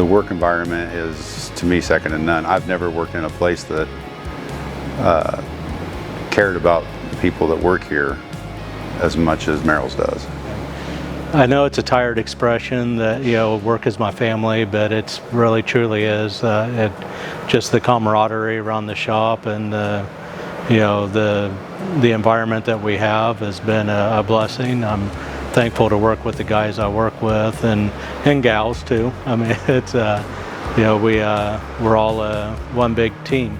The work environment is, to me, second to none. I've never worked in a place that cared about the people that work here as much as Merrill's does. I know it's a tired expression that, work is my family, but it's really truly is. Just the camaraderie around the shop and the environment that we have has been a blessing. I'm thankful to work with the guys I work with and gals too. I mean, it's we're all one big team.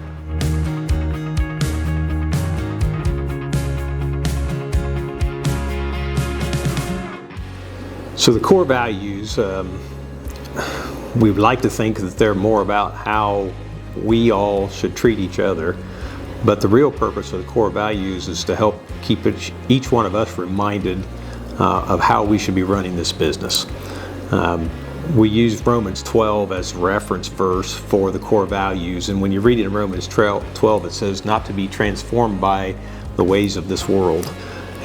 So the core values, we would like to think that they're more about how we all should treat each other, but the real purpose of the core values is to help keep each one of us reminded of how we should be running this business. We use Romans 12 as reference verse for the core values, and when you read it in Romans 12, it says not to be transformed by the ways of this world.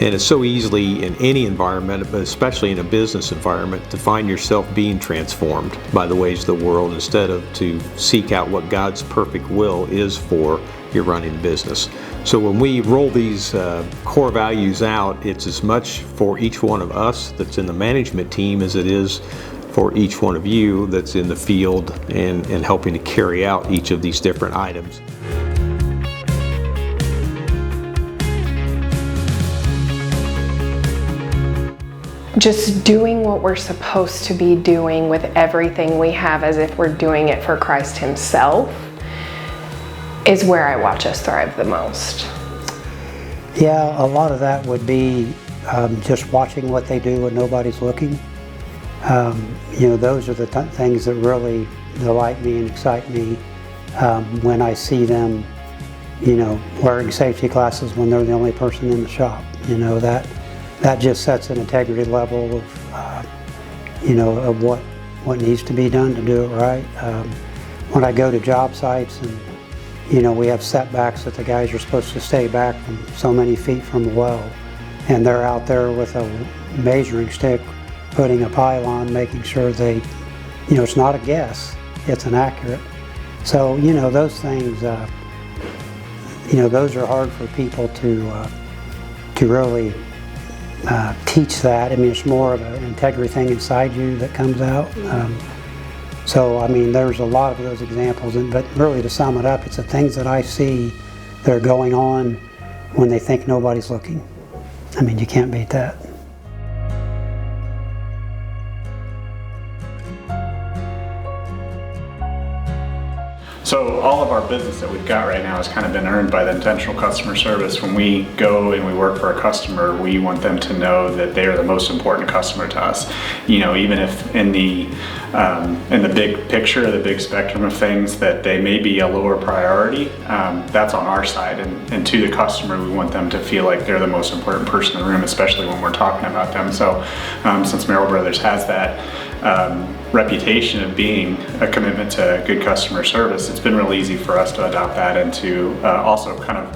And it's so easily in any environment, but especially in a business environment, to find yourself being transformed by the ways of the world instead of to seek out what God's perfect will is for your running business. So when we roll these core values out, it's as much for each one of us that's in the management team as it is for each one of you that's in the field and helping to carry out each of these different items. Just doing what we're supposed to be doing with everything we have as if we're doing it for Christ Himself is where I watch us thrive the most. Yeah, a lot of that would be just watching what they do when nobody's looking. Those are the things that really delight me and excite me when I see them, wearing safety glasses when they're the only person in the shop. That just sets an integrity level of what needs to be done to do it right. When I go to job sites and we have setbacks that the guys are supposed to stay back from so many feet from the well, and they're out there with a measuring stick putting a pylon, making sure they, it's not a guess, it's an accurate. So those things, those are hard for people to really teach that. I mean, it's more of an integrity thing inside you that comes out. There's a lot of those examples, but really to sum it up, it's the things that I see that are going on when they think nobody's looking. I mean, you can't beat that. So all of our business that we've got right now has kind of been earned by the intentional customer service. When we go and we work for a customer, we want them to know that they are the most important customer to us. Even if in the big picture, the big spectrum of things, that they may be a lower priority, that's on our side. And to the customer, we want them to feel like they're the most important person in the room, especially when we're talking about them. So since Merrill Brothers has that reputation of being a commitment to good customer service, it's been real easy for us to adopt that and to also kind of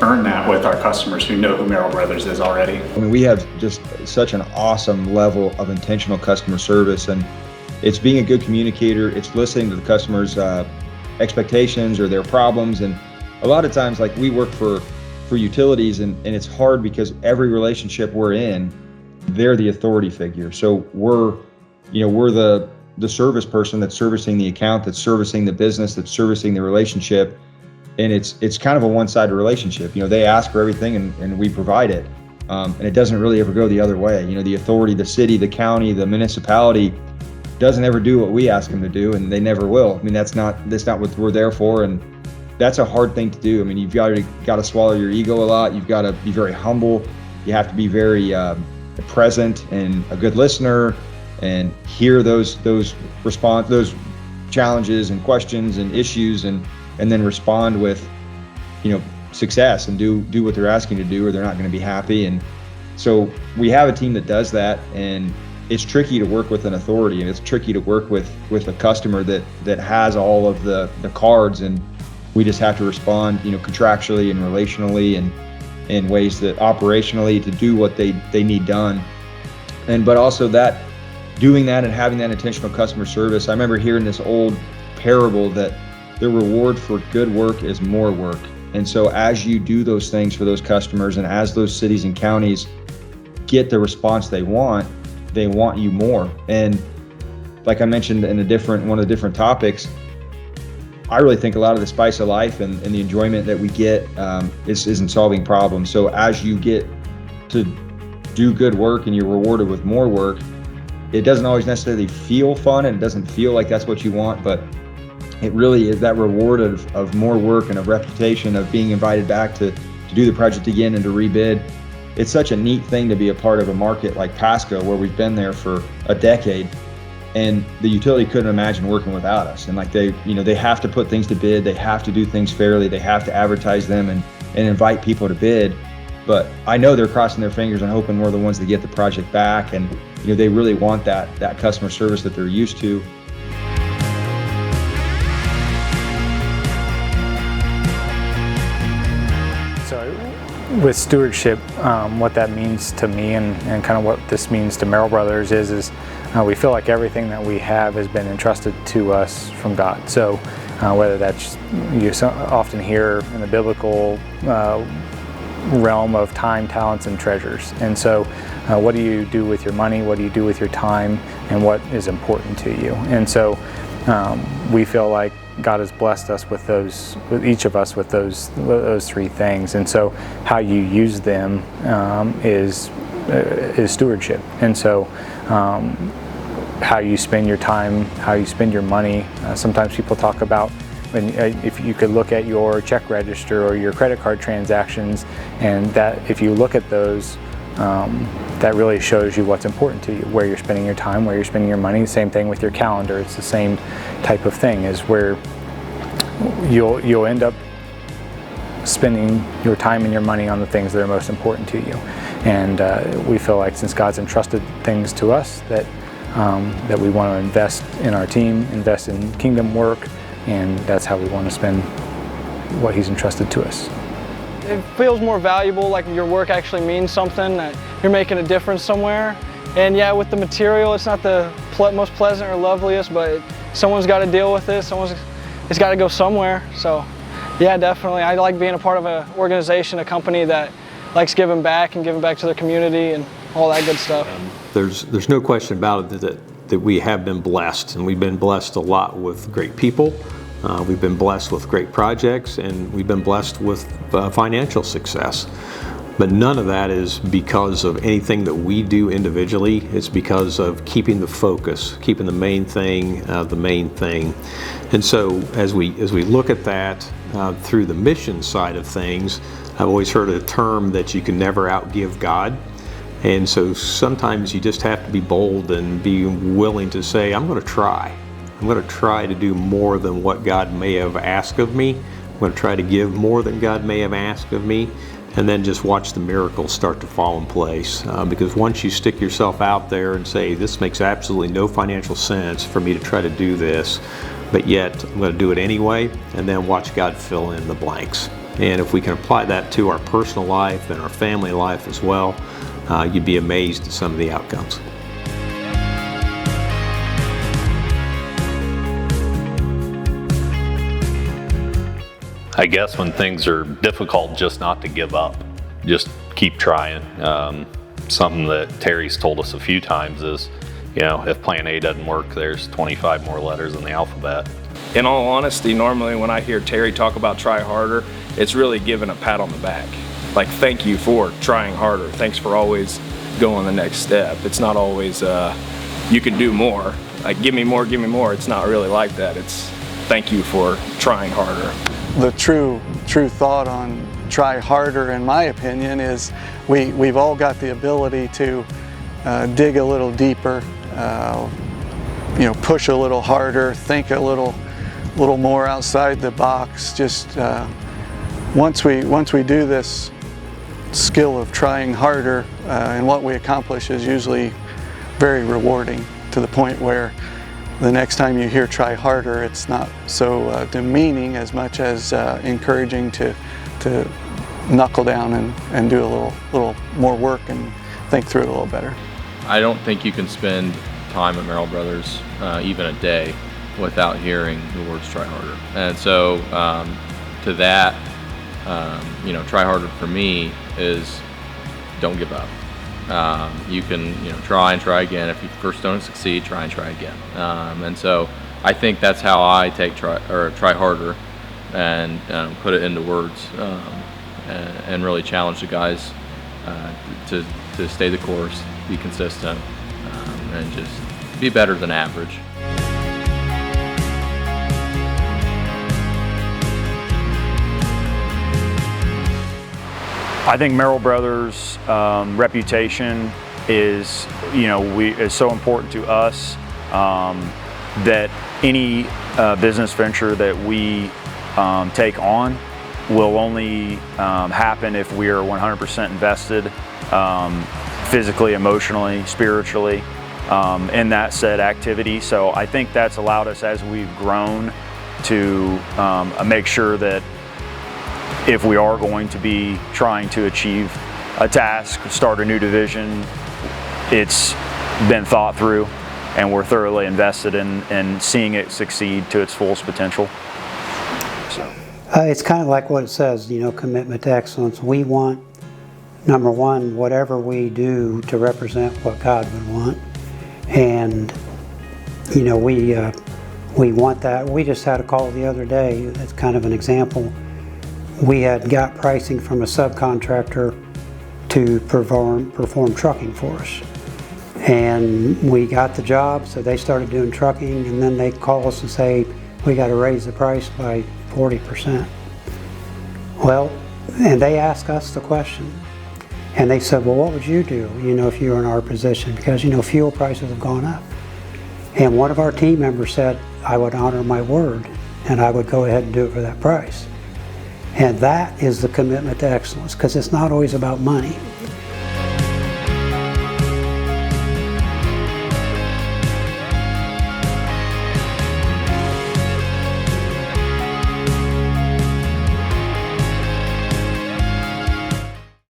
earn that with our customers who know who Merrill Brothers is already. I mean, we have just such an awesome level of intentional customer service, and it's being a good communicator. It's listening to the customer's expectations or their problems. And a lot of times, like, we work for utilities, and it's hard because every relationship we're in, they're the authority figure. So we're the service person that's servicing the account, that's servicing the business, that's servicing the relationship. And it's kind of a one-sided relationship. They ask for everything and we provide it. And it doesn't really ever go the other way. The authority, the city, the county, the municipality doesn't ever do what we ask them to do, and they never will. I mean, that's not what we're there for. And that's a hard thing to do. I mean, you've got to swallow your ego a lot. You've got to be very humble. You have to be very present and a good listener, and hear those challenges and questions and issues, and then respond with success and do what they're asking to do, or they're not going to be happy. And so we have a team that does that, and it's tricky to work with an authority, and it's tricky to work with a customer that has all of the cards, and we just have to respond contractually and relationally and in ways that operationally to do what they need done. But also that doing that and having that intentional customer service, I remember hearing this old parable that the reward for good work is more work. And so as you do those things for those customers, and as those cities and counties get the response they want you more. And like I mentioned in one of the different topics, I really think a lot of the spice of life and the enjoyment that we get is in solving problems. So as you get to do good work and you're rewarded with more work, it doesn't always necessarily feel fun and it doesn't feel like that's what you want, but it really is that reward of more work and a reputation of being invited back to do the project again and to rebid. It's such a neat thing to be a part of a market like Pasco, where we've been there for a decade, and the utility couldn't imagine working without us. And like they have to put things to bid, they have to do things fairly, they have to advertise them and invite people to bid. But I know they're crossing their fingers and hoping we're the ones that get the project back, and they really want that customer service that they're used to. So with stewardship, what that means to me and kind of what this means to Merrill Brothers is we feel like everything that we have has been entrusted to us from God. So whether that's, you often hear in the biblical realm of time, talents, and treasures. And so what do you do with your money? What do you do with your time? And what is important to you? And so we feel like God has blessed us with those, with each of us with those three things. And so how you use them is stewardship. And so how you spend your time, how you spend your money. Sometimes people talk about, if you could look at your check register or your credit card transactions, and that if you look at those, that really shows you what's important to you, where you're spending your time, where you're spending your money. Same thing with your calendar. It's the same type of thing, is where you'll end up spending your time and your money on the things that are most important to you. And we feel like since God's entrusted things to us, that we want to invest in our team, invest in kingdom work, and that's how we want to spend what He's entrusted to us. It feels more valuable, like your work actually means something, that you're making a difference somewhere. And yeah, with the material, it's not the most pleasant or loveliest, but someone's got to deal with it. It's got to go somewhere. So yeah, definitely. I like being a part of an organization, a company that likes giving back and giving back to their community and all that good stuff. There's no question about it that we have been blessed, and we've been blessed a lot with great people. We've been blessed with great projects, and we've been blessed with financial success. But none of that is because of anything that we do individually. It's because of keeping the focus, keeping the main thing the main thing. And so as we look at that through the mission side of things, I've always heard a term that you can never outgive God. And so sometimes you just have to be bold and be willing to say, I'm going to try. I'm going to try to do more than what God may have asked of me. I'm going to try to give more than God may have asked of me, and then just watch the miracles start to fall in place. Because once you stick yourself out there and say, this makes absolutely no financial sense for me to try to do this, but yet I'm going to do it anyway, and then watch God fill in the blanks. And if we can apply that to our personal life and our family life as well, you'd be amazed at some of the outcomes. I guess when things are difficult, just not to give up, just keep trying. Something that Terry's told us a few times is, if plan A doesn't work, there's 25 more letters in the alphabet. In all honesty, normally when I hear Terry talk about try harder, it's really giving a pat on the back. Like, thank you for trying harder. Thanks for always going the next step. It's not always, you could do more. Like, give me more, give me more. It's not really like that. It's thank you for trying harder. The true thought on try harder, in my opinion, is we've all got the ability to dig a little deeper, push a little harder, think a little more outside the box. Just once we do this skill of trying harder, and what we accomplish is usually very rewarding, to the point where the next time you hear try harder, it's not so demeaning as much as encouraging to knuckle down and do a little more work and think through it a little better. I don't think you can spend time at Merrill Brothers, even a day, without hearing the words "try harder." And so, to that, try harder for me is don't give up. You can, try and try again. If you first don't succeed, try and try again. And so, I think that's how I take try harder, and put it into words, and really challenge the guys to stay the course, be consistent, and just be better than average. I think Merrill Brothers' reputation is, is so important to us that any business venture that we take on will only happen if we are 100% invested, physically, emotionally, spiritually, in that said activity. So I think that's allowed us, as we've grown, to make sure that if we are going to be trying to achieve a task, start a new division, it's been thought through, and we're thoroughly invested in seeing it succeed to its fullest potential. So. It's kind of like what it says, commitment to excellence. We want, number one, whatever we do to represent what God would want. And, we want that. We just had a call the other day, that's kind of an example. We had got pricing from a subcontractor to perform trucking for us. And we got the job, so they started doing trucking, and then they call us and say, we got to raise the price by 40%. Well, and they asked us the question, and they said, well, what would you do, if you were in our position? Because, fuel prices have gone up. And one of our team members said, I would honor my word, and I would go ahead and do it for that price. And that is the commitment to excellence, because it's not always about money.